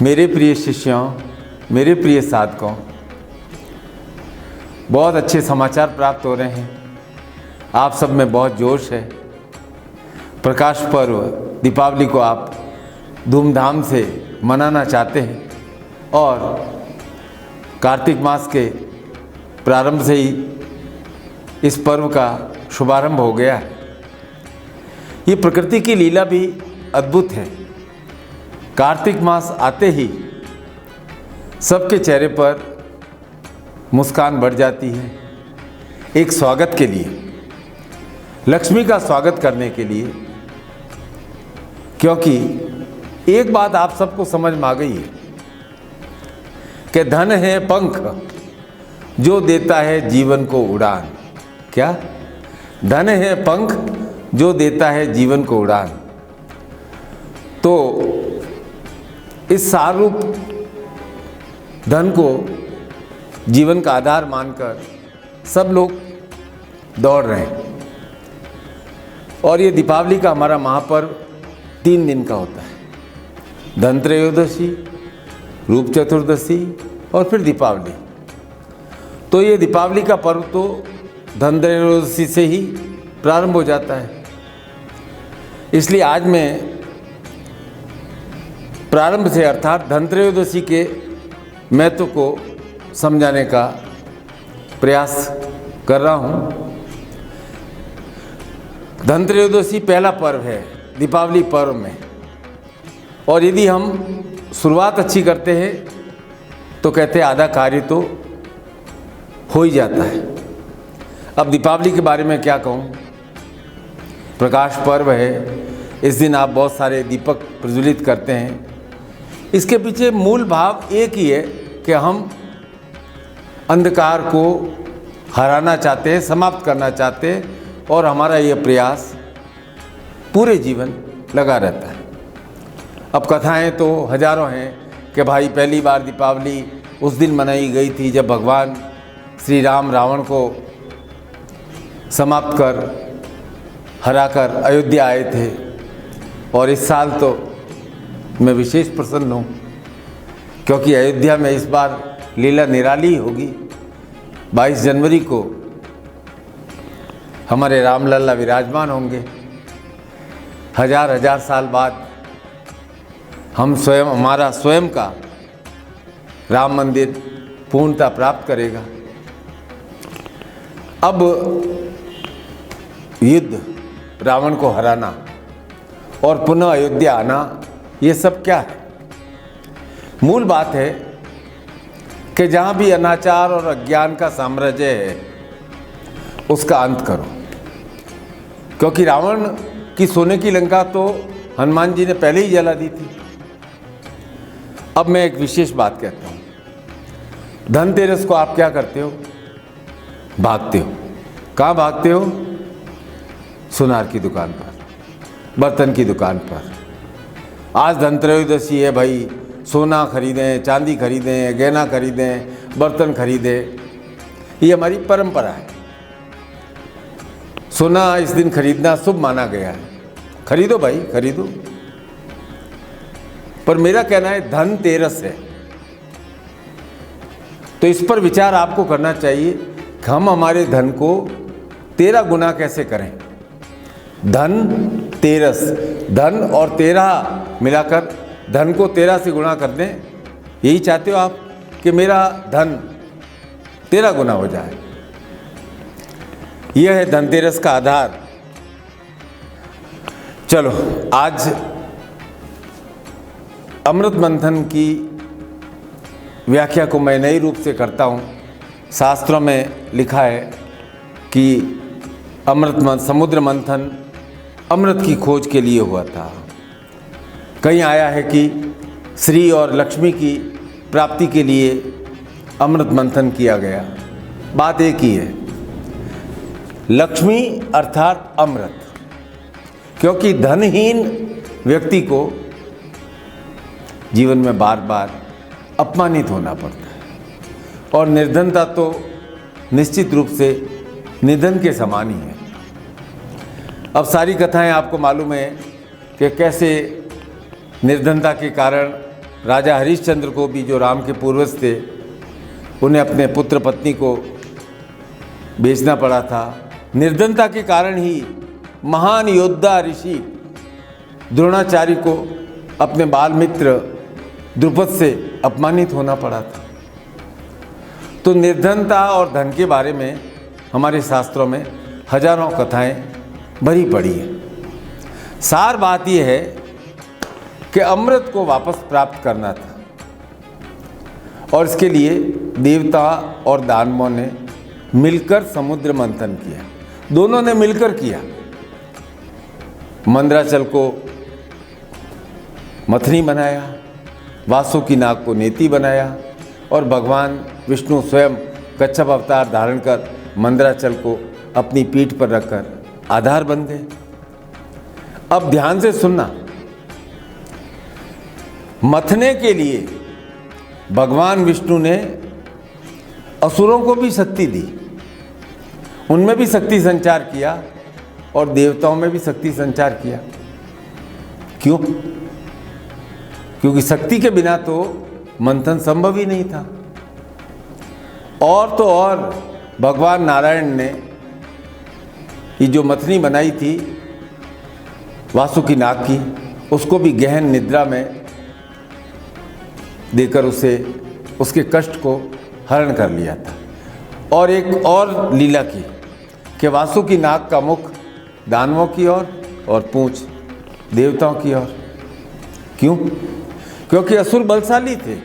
मेरे प्रिय शिष्यों, मेरे प्रिय साधकों, बहुत अच्छे समाचार प्राप्त हो रहे हैं। आप सब में बहुत जोश है। प्रकाश पर्व दीपावली को आप धूमधाम से मनाना चाहते हैं और कार्तिक मास के प्रारंभ से ही इस पर्व का शुभारंभ हो गया है। ये प्रकृति की लीला भी अद्भुत है। कार्तिक मास आते ही सबके चेहरे पर मुस्कान बढ़ जाती है। एक स्वागत के लिए, लक्ष्मी का स्वागत करने के लिए, क्योंकि एक बात आप सबको समझ में आ गई है कि धन है पंख जो देता है जीवन को उड़ान। क्या? धन है पंख जो देता है जीवन को उड़ान। तो इस सारूप धन को जीवन का आधार मानकर सब लोग दौड़ रहे हैं। और ये दीपावली का हमारा महापर्व 3 दिन का होता है। धनत्रयोदशी, रूप चतुर्दशी और फिर दीपावली। तो ये दीपावली का पर्व तो धनत्रयोदशी से ही प्रारंभ हो जाता है। इसलिए आज मैं प्रारंभ से अर्थात धनत्रयोदशी के महत्व को समझाने का प्रयास कर रहा हूँ। धनत्रयोदशी पहला पर्व है दीपावली पर्व में, और यदि हम शुरुआत अच्छी करते हैं तो कहते हैं आधा कार्य तो हो ही जाता है। अब दीपावली के बारे में क्या कहूँ। प्रकाश पर्व है। इस दिन आप बहुत सारे दीपक प्रज्वलित करते हैं। इसके पीछे मूल भाव एक ही है कि हम अंधकार को हराना चाहते हैं, समाप्त करना चाहते हैं, और हमारा ये प्रयास पूरे जीवन लगा रहता है। अब कथाएं तो हजारों हैं कि भाई पहली बार दीपावली उस दिन मनाई गई थी जब भगवान श्री राम रावण को समाप्त कर हराकर अयोध्या आए थे। और इस साल तो मैं विशेष प्रसन्न हूँ क्योंकि अयोध्या में इस बार लीला निराली होगी। 22 जनवरी को हमारे रामलला विराजमान होंगे। हजार साल बाद हम स्वयं, हमारा स्वयं का राम मंदिर पूर्णता प्राप्त करेगा। अब युद्ध, रावण को हराना और पुनः अयोध्या आना, ये सब क्या है? मूल बात है कि जहाँ भी अनाचार और अज्ञान का साम्राज्य है उसका अंत करो। क्योंकि रावण की सोने की लंका तो हनुमान जी ने पहले ही जला दी थी। अब मैं एक विशेष बात कहता हूँ। धनतेरस को आप क्या करते हो? भागते हो। कहाँ भागते हो? सुनार की दुकान पर, बर्तन की दुकान पर। आज धनत्रयोदशी है भाई, सोना खरीदें, चांदी खरीदें, गहना खरीदें, बर्तन खरीदें। ये हमारी परंपरा है। सोना इस दिन खरीदना शुभ माना गया है। खरीदो भाई, खरीदो। पर मेरा कहना है धनतेरस है तो इस पर विचार आपको करना चाहिए कि हम हमारे धन को 13 गुना कैसे करें। धन तेरस, धन और 13 मिलाकर धन को 13 से गुणा कर दें। यही चाहते हो आप कि मेरा धन 13 गुना हो जाए। यह है धनतेरस का आधार। चलो, आज अमृत मंथन की व्याख्या को मैं नए रूप से करता हूँ। शास्त्रों में लिखा है कि समुद्र मंथन अमृत की खोज के लिए हुआ था। कहीं आया है कि श्री और लक्ष्मी की प्राप्ति के लिए अमृत मंथन किया गया। बात एक ही है, लक्ष्मी अर्थात अमृत। क्योंकि धनहीन व्यक्ति को जीवन में बार बार अपमानित होना पड़ता है, और निर्धनता तो निश्चित रूप से निधन के समान ही है। अब सारी कथाएं आपको मालूम है कि कैसे निर्धनता के कारण राजा हरिश्चंद्र को भी, जो राम के पूर्वज थे, उन्हें अपने पुत्र पत्नी को बेचना पड़ा था। निर्धनता के कारण ही महान योद्धा ऋषि द्रोणाचार्य को अपने बाल मित्र द्रुपद से अपमानित होना पड़ा था। तो निर्धनता और धन के बारे में हमारे शास्त्रों में हजारों कथाएं भरी पड़ी हैं। सार बात यह है कि अमृत को वापस प्राप्त करना था, और इसके लिए देवता और दानवों ने मिलकर समुद्र मंथन किया। दोनों ने मिलकर किया। मंदराचल को मथनी बनाया, वासुकी नाग को नेति बनाया, और भगवान विष्णु स्वयं कच्छप अवतार धारण कर मंदराचल को अपनी पीठ पर रखकर आधार बन गए। अब ध्यान से सुनना, मथने के लिए भगवान विष्णु ने असुरों को भी शक्ति दी, उनमें भी शक्ति संचार किया और देवताओं में भी शक्ति संचार किया। क्यों? क्योंकि शक्ति के बिना तो मंथन संभव ही नहीं था। और तो और भगवान नारायण ने ये जो मथनी बनाई थी वासुकी नाग की, उसको भी गहन निद्रा में देकर उसे उसके कष्ट को हरण कर लिया था। और एक और लीला की कि वासुकी नाग का मुख दानवों की ओर और पूंछ देवताओं की ओर। क्यों? क्योंकि असुर बलशाली थे।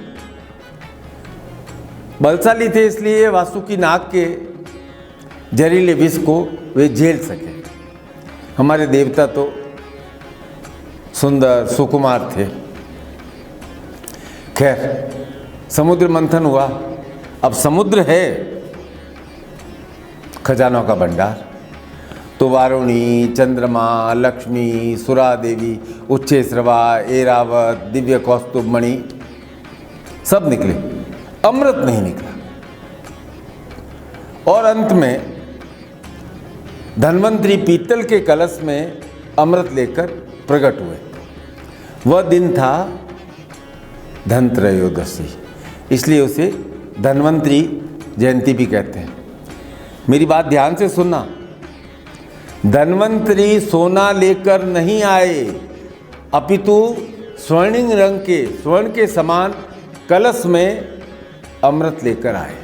बलशाली थे इसलिए वासुकी नाग के जहरीले विष को वे झेल सके। हमारे देवता तो सुंदर सुकुमार थे। खैर, समुद्र मंथन हुआ। अब समुद्र है खजानों का भंडार, तो वारुणी, चंद्रमा, लक्ष्मी, सुरा देवी, उच्चैश्रवा, ऐरावत, दिव्य कौस्तुभ मणि सब निकले, अमृत नहीं निकला। और अंत में धन्वंतरी पीतल के कलश में अमृत लेकर प्रकट हुए। वह दिन था धनत्रयोदशी, इसलिए उसे धन्वंतरी जयंती भी कहते हैं। मेरी बात ध्यान से सुनना, धन्वंतरी सोना लेकर नहीं आए, अपितु स्वर्णिम रंग के, स्वर्ण के समान कलश में अमृत लेकर आए।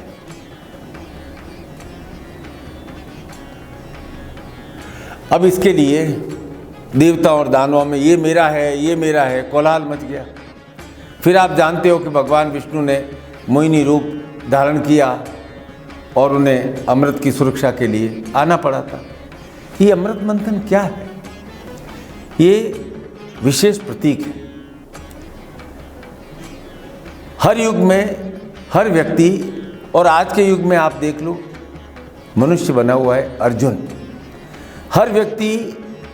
अब इसके लिए देवता और दानवों में ये मेरा है, ये मेरा है, कोलाहल मच गया। फिर आप जानते हो कि भगवान विष्णु ने मोहिनी रूप धारण किया और उन्हें अमृत की सुरक्षा के लिए आना पड़ा था। ये अमृत मंथन क्या है? ये विशेष प्रतीक है। हर युग में हर व्यक्ति, और आज के युग में आप देख लो, मनुष्य बना हुआ है अर्जुन। हर व्यक्ति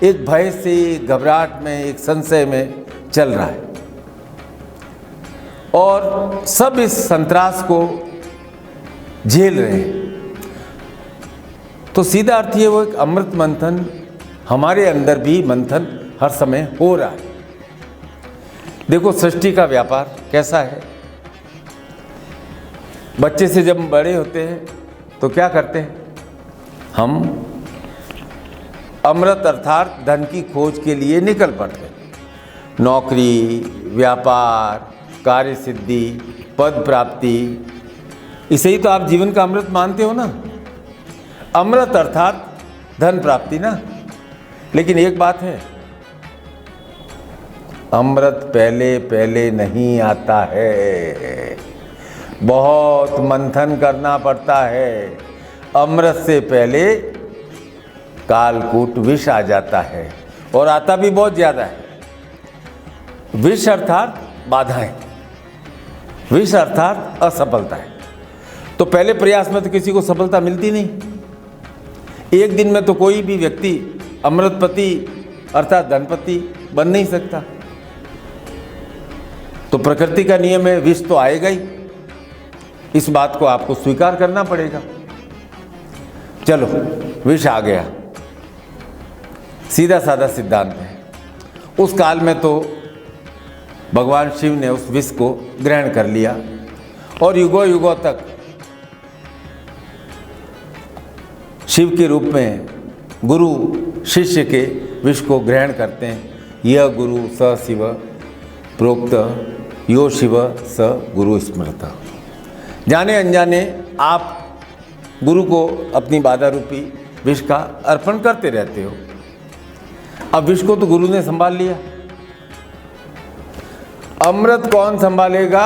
एक भय से, एक घबराहट में, एक संशय में चल रहा है, और सब इस संत्रास को झेल रहे हैं। तो सीधा अर्थ ये वो एक अमृत मंथन हमारे अंदर भी मंथन हर समय हो रहा है। देखो सृष्टि का व्यापार कैसा है। बच्चे से जब बड़े होते हैं तो क्या करते हैं? हम अमृत अर्थात धन की खोज के लिए निकल पड़ते हैं। नौकरी, व्यापार, कार्य सिद्धि, पद प्राप्ति, इसे ही तो आप जीवन का अमृत मानते हो ना। अमृत अर्थात धन प्राप्ति ना। लेकिन एक बात है, अमृत पहले पहले नहीं आता है, बहुत मंथन करना पड़ता है। अमृत से पहले कालकूट विष आ जाता है, और आता भी बहुत ज़्यादा है। विष अर्थात बाधाएं, विष अर्थात असफलता है। तो पहले प्रयास में तो किसी को सफलता मिलती नहीं। एक दिन में तो कोई भी व्यक्ति अमृतपति अर्थात धनपति बन नहीं सकता। तो प्रकृति का नियम है, विष तो आएगा ही। इस बात को आपको स्वीकार करना पड़ेगा। चलो, विष आ गया, सीधा साधा सिद्धांत है। उस काल में तो भगवान शिव ने उस विष को ग्रहण कर लिया और युगों युगों तक शिव के रूप में गुरु शिष्य के विष को ग्रहण करते हैं। यह गुरु स शिव प्रोक्त यो शिव स गुरु स्मृत। जाने अनजाने आप गुरु को अपनी बाधा रूपी विष का अर्पण करते रहते हो। अब विष को तो गुरु ने संभाल लिया, अमृत कौन संभालेगा?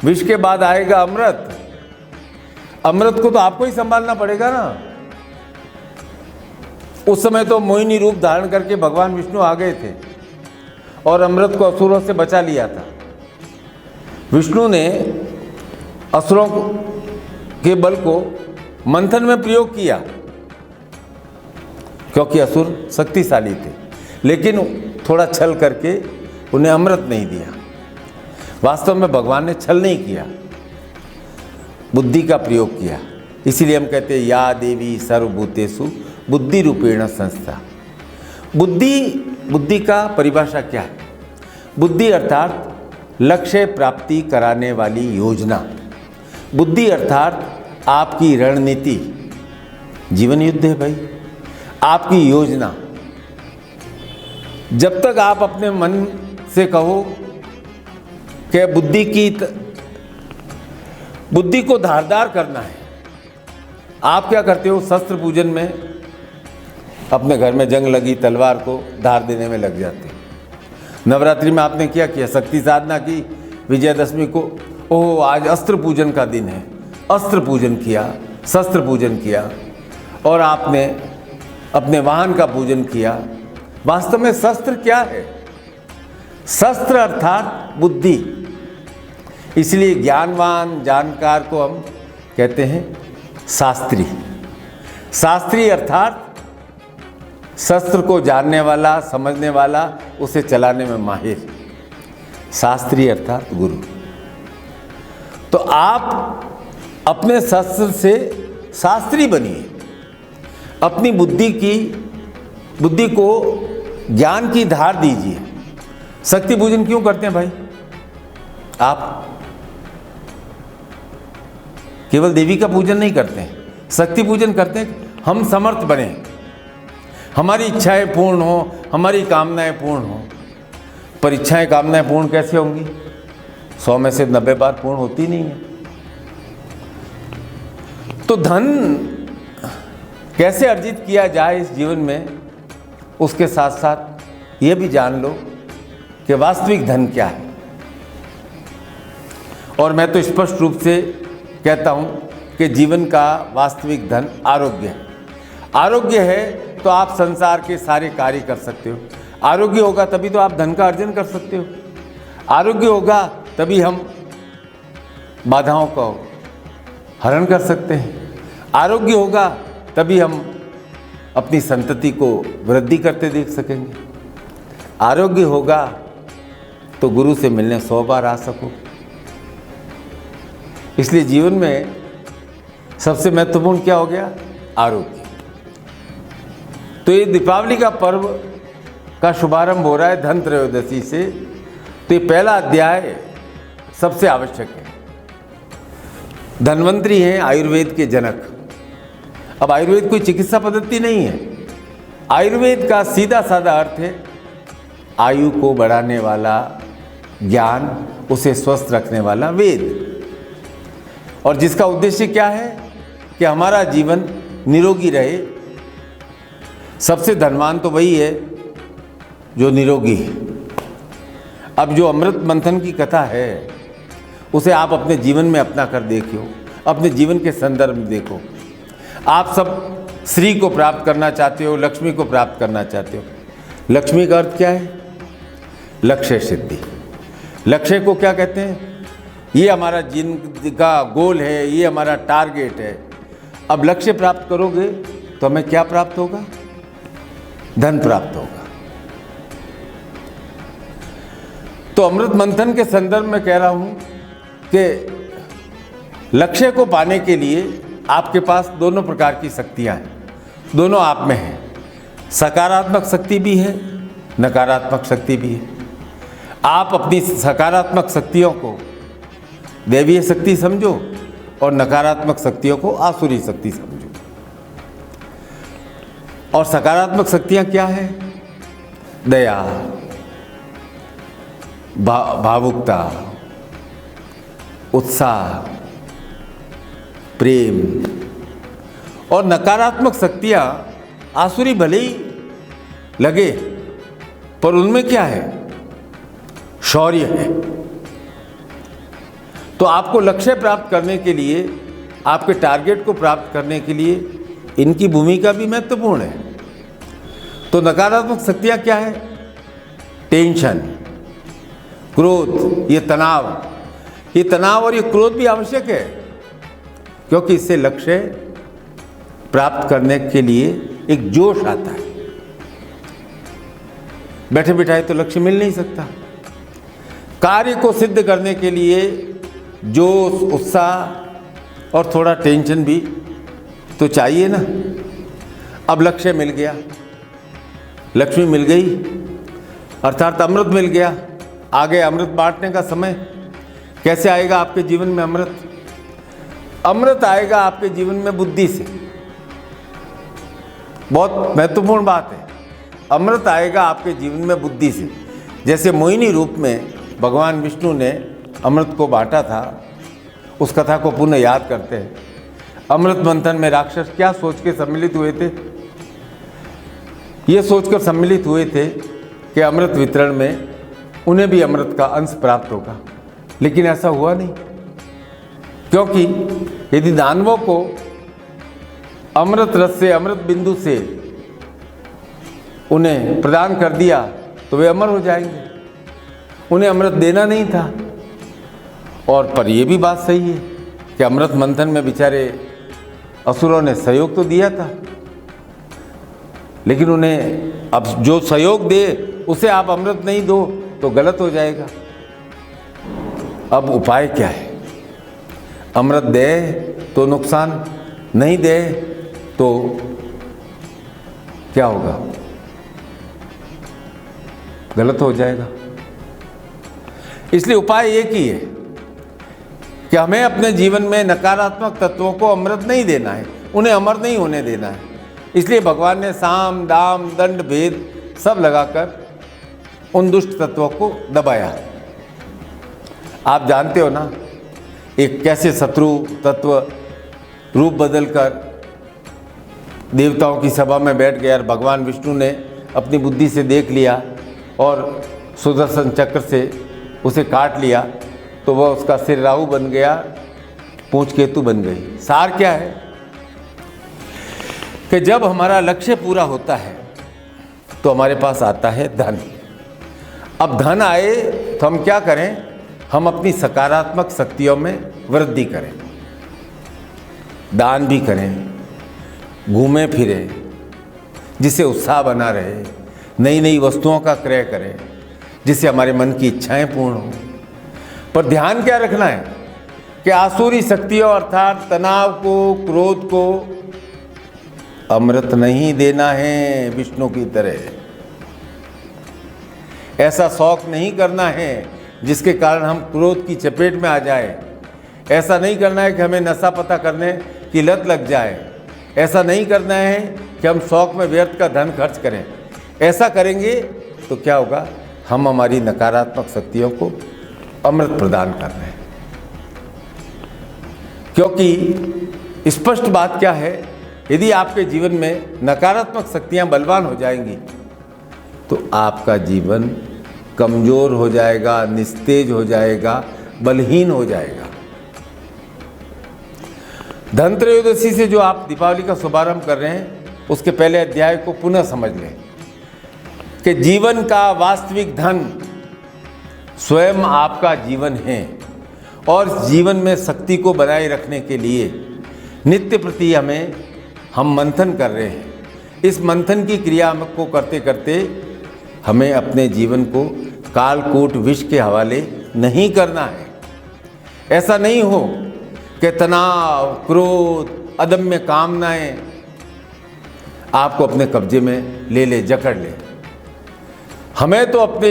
विष के बाद आएगा अमृत। अमृत को तो आपको ही संभालना पड़ेगा ना। उस समय तो मोहिनी रूप धारण करके भगवान विष्णु आ गए थे और अमृत को असुरों से बचा लिया था। विष्णु ने असुरों के बल को मंथन में प्रयोग किया क्योंकि असुर शक्तिशाली थे, लेकिन थोड़ा छल करके उन्हें अमृत नहीं दिया। वास्तव में भगवान ने छल नहीं किया, बुद्धि का प्रयोग किया। इसीलिए हम कहते हैं या देवी सर्वभूतेषु बुद्धि रूपेण संस्था। बुद्धि का परिभाषा क्या है? बुद्धि अर्थात लक्ष्य प्राप्ति कराने वाली योजना। बुद्धि अर्थात आपकी रणनीति। जीवन युद्ध है भाई, आपकी योजना। जब तक आप अपने मन से कहो कि बुद्धि को धारदार करना है, आप क्या करते हो? शस्त्र पूजन में अपने घर में जंग लगी तलवार को धार देने में लग जाते हैं। नवरात्रि में आपने क्या किया? शक्ति साधना की। विजयदशमी को ओह आज अस्त्र पूजन का दिन है, अस्त्र पूजन किया, शस्त्र पूजन किया और आपने अपने वाहन का पूजन किया। वास्तव में शस्त्र क्या है? शस्त्र अर्थात बुद्धि। इसलिए ज्ञानवान जानकार को हम कहते हैं शास्त्री। शास्त्री अर्थात शस्त्र को जानने वाला, समझने वाला, उसे चलाने में माहिर। शास्त्री अर्थात गुरु। तो आप अपने शस्त्र से शास्त्री बनिए। अपनी बुद्धि को ज्ञान की धार दीजिए। शक्ति पूजन क्यों करते हैं भाई? आप केवल देवी का पूजन नहीं करते हैं, शक्ति पूजन करते हैं। हम समर्थ बने, हमारी इच्छाएं पूर्ण हो, हमारी कामनाएं पूर्ण हो। पर इच्छाएं कामनाएं पूर्ण कैसे होंगी? 100 में से 90 बार पूर्ण होती नहीं है। तो धन कैसे अर्जित किया जाए इस जीवन में, उसके साथ साथ ये भी जान लो कि वास्तविक धन क्या है। और मैं तो स्पष्ट रूप से कहता हूं कि जीवन का वास्तविक धन आरोग्य है। आरोग्य है तो आप संसार के सारे कार्य कर सकते हो। आरोग्य होगा तभी तो आप धन का अर्जन कर सकते हो। आरोग्य होगा तभी हम बाधाओं को हरण कर सकते हैं। आरोग्य होगा तभी हम अपनी संतति को वृद्धि करते देख सकेंगे। आरोग्य होगा तो गुरु से मिलने 100 बार आ सको। इसलिए जीवन में सबसे महत्वपूर्ण क्या हो गया? आरोग्य। तो ये दीपावली का पर्व का शुभारंभ हो रहा है धन त्रयोदशी से। तो ये पहला अध्याय सबसे आवश्यक है। धन्वंतरी हैं आयुर्वेद के जनक। अब आयुर्वेद कोई चिकित्सा पद्धति नहीं है। आयुर्वेद का सीधा साधा अर्थ है आयु को बढ़ाने वाला ज्ञान, उसे स्वस्थ रखने वाला वेद। और जिसका उद्देश्य क्या है कि हमारा जीवन निरोगी रहे। सबसे धनवान तो वही है जो निरोगी है। अब जो अमृत मंथन की कथा है उसे आप अपने जीवन में अपना कर देखियो, अपने जीवन के संदर्भ में देखो। आप सब श्री को प्राप्त करना चाहते हो, लक्ष्मी को प्राप्त करना चाहते हो। लक्ष्मी का अर्थ क्या है? लक्ष्य सिद्धि। लक्ष्य को क्या कहते हैं? ये हमारा जिंदगी का गोल है, ये हमारा टारगेट है। अब लक्ष्य प्राप्त करोगे तो हमें क्या प्राप्त होगा? धन प्राप्त होगा। तो अमृत मंथन के संदर्भ में कह रहा हूं कि लक्ष्य को पाने के लिए आपके पास दोनों प्रकार की शक्तियां हैं, दोनों आप में हैं। सकारात्मक शक्ति भी है, नकारात्मक शक्ति भी है। आप अपनी सकारात्मक शक्तियों को दैवीय शक्ति समझो और नकारात्मक शक्तियों को आसुरी शक्ति समझो। और सकारात्मक शक्तियां क्या है? दया, भावुकता, उत्साह, प्रेम। और नकारात्मक शक्तियां आसुरी भले ही लगे पर उनमें क्या है? शौर्य है। तो आपको लक्ष्य प्राप्त करने के लिए, आपके टारगेट को प्राप्त करने के लिए इनकी भूमिका भी महत्वपूर्ण है। तो नकारात्मक शक्तियां क्या है? टेंशन, क्रोध, ये तनाव और ये क्रोध भी आवश्यक है, क्योंकि इससे लक्ष्य प्राप्त करने के लिए एक जोश आता है। बैठे बिठाए तो लक्ष्य मिल नहीं सकता। कार्य को सिद्ध करने के लिए जोश, उत्साह और थोड़ा टेंशन भी तो चाहिए ना। अब लक्ष्य मिल गया, लक्ष्मी मिल गई, अर्थात अमृत मिल गया। आगे अमृत बांटने का समय। कैसे आएगा आपके जीवन में अमृत? अमृत आएगा आपके जीवन में बुद्धि से। बहुत महत्वपूर्ण बात है। अमृत आएगा आपके जीवन में बुद्धि से। जैसे मोहिनी रूप में भगवान विष्णु ने अमृत को बांटा था, उस कथा को पुनः याद करते हैं। अमृत मंथन में राक्षस क्या सोच के सम्मिलित हुए थे? ये सोचकर सम्मिलित हुए थे कि अमृत वितरण में उन्हें भी अमृत का अंश प्राप्त होगा, लेकिन ऐसा हुआ नहीं। क्योंकि यदि दानवों को अमृत रस से, अमृत बिंदु से उन्हें प्रदान कर दिया तो वे अमर हो जाएंगे। उन्हें अमृत देना नहीं था। और पर यह भी बात सही है कि अमृत मंथन में बेचारे असुरों ने सहयोग तो दिया था, लेकिन उन्हें अब जो सहयोग दे उसे आप अमृत नहीं दो तो गलत हो जाएगा। अब उपाय क्या है? अमृत दे तो नुकसान, नहीं दे तो क्या होगा? गलत हो जाएगा। इसलिए उपाय एक ही है कि हमें अपने जीवन में नकारात्मक तत्वों को अमृत नहीं देना है, उन्हें अमर नहीं होने देना है। इसलिए भगवान ने साम, दाम, दंड, भेद सब लगाकर उन दुष्ट तत्वों को दबाया। आप जानते हो ना, एक कैसे शत्रु तत्व रूप बदलकर देवताओं की सभा में बैठ गया और भगवान विष्णु ने अपनी बुद्धि से देख लिया और सुदर्शन चक्र से उसे काट लिया, तो वह उसका सिर राहु बन गया, पूंछ केतु बन गई। सार क्या है कि जब हमारा लक्ष्य पूरा होता है तो हमारे पास आता है धन। अब धन आए तो हम क्या करें? हम अपनी सकारात्मक शक्तियों में वृद्धि करें, दान भी करें, घूमें फिरें, जिससे उत्साह बना रहे, नई नई वस्तुओं का क्रय करें, जिससे हमारे मन की इच्छाएं पूर्ण हों। पर ध्यान क्या रखना है कि आसुरी शक्तियों अर्थात तनाव को, क्रोध को अमृत नहीं देना है। विष्णु की तरह ऐसा शौक नहीं करना है जिसके कारण हम क्रोध की चपेट में आ जाए। ऐसा नहीं करना है कि हमें नशा पता करने की लत लग जाए। ऐसा नहीं करना है कि हम शौक में व्यर्थ का धन खर्च करें। ऐसा करेंगे तो क्या होगा? हम हमारी नकारात्मक शक्तियों को अमृत प्रदान कर रहे हैं। क्योंकि स्पष्ट बात क्या है, यदि आपके जीवन में नकारात्मक शक्तियां बलवान हो जाएंगी तो आपका जीवन कमजोर हो जाएगा, निस्तेज हो जाएगा, बलहीन हो जाएगा। धनत्रयोदशी से जो आप दीपावली का शुभारंभ कर रहे हैं, उसके पहले अध्याय को पुनः समझ लें कि जीवन का वास्तविक धन स्वयं आपका जीवन है। और जीवन में शक्ति को बनाए रखने के लिए नित्य प्रति हम मंथन कर रहे हैं। इस मंथन की क्रिया को करते करते हमें अपने जीवन को कालकूट विष के हवाले नहीं करना है। ऐसा नहीं हो कि तनाव, क्रोध, अदम्य कामनाएं आपको अपने कब्जे में ले जकड़ ले। हमें तो अपने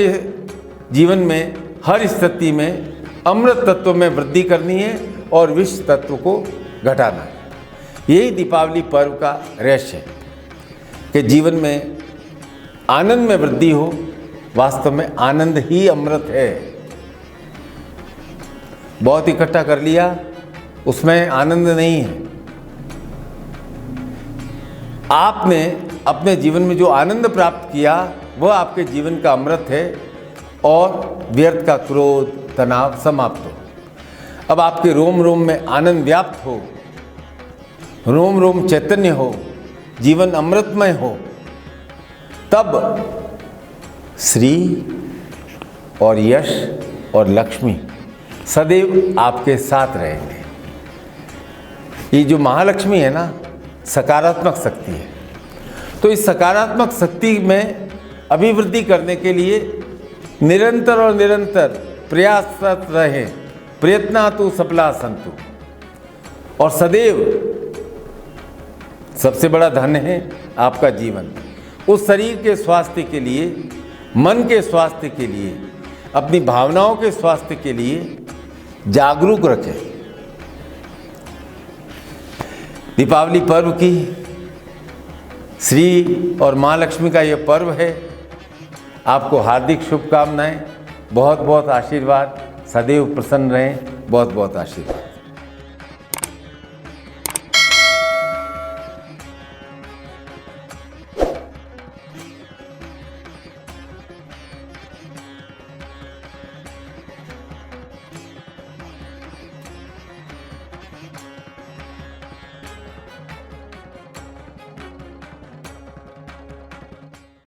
जीवन में हर स्थिति में अमृत तत्व में वृद्धि करनी है और विष तत्व को घटाना है। यही दीपावली पर्व का रहस्य है कि जीवन में आनंद में वृद्धि हो। वास्तव में आनंद ही अमृत है। बहुत इकट्ठा कर लिया, उसमें आनंद नहीं है। आपने अपने जीवन में जो आनंद प्राप्त किया वह आपके जीवन का अमृत है और व्यर्थ का क्रोध तनाव समाप्त हो। अब आपके रोम रोम में आनंद व्याप्त हो, रोम रोम चैतन्य हो, जीवन अमृतमय हो, तब श्री और यश और लक्ष्मी सदैव आपके साथ रहेंगे। ये जो महालक्ष्मी है ना, सकारात्मक शक्ति है। तो इस सकारात्मक शक्ति में अभिवृद्धि करने के लिए निरंतर और निरंतर प्रयासरत रहें। प्रयत्नातु सफला संतु। और सदैव सबसे बड़ा धन है आपका जीवन। उस शरीर के स्वास्थ्य के लिए, मन के स्वास्थ्य के लिए, अपनी भावनाओं के स्वास्थ्य के लिए जागरूक रखें। दीपावली पर्व की श्री और माँ लक्ष्मी का ये पर्व है। आपको हार्दिक शुभकामनाएं, बहुत बहुत आशीर्वाद। सदैव प्रसन्न रहें। बहुत बहुत आशीर्वाद।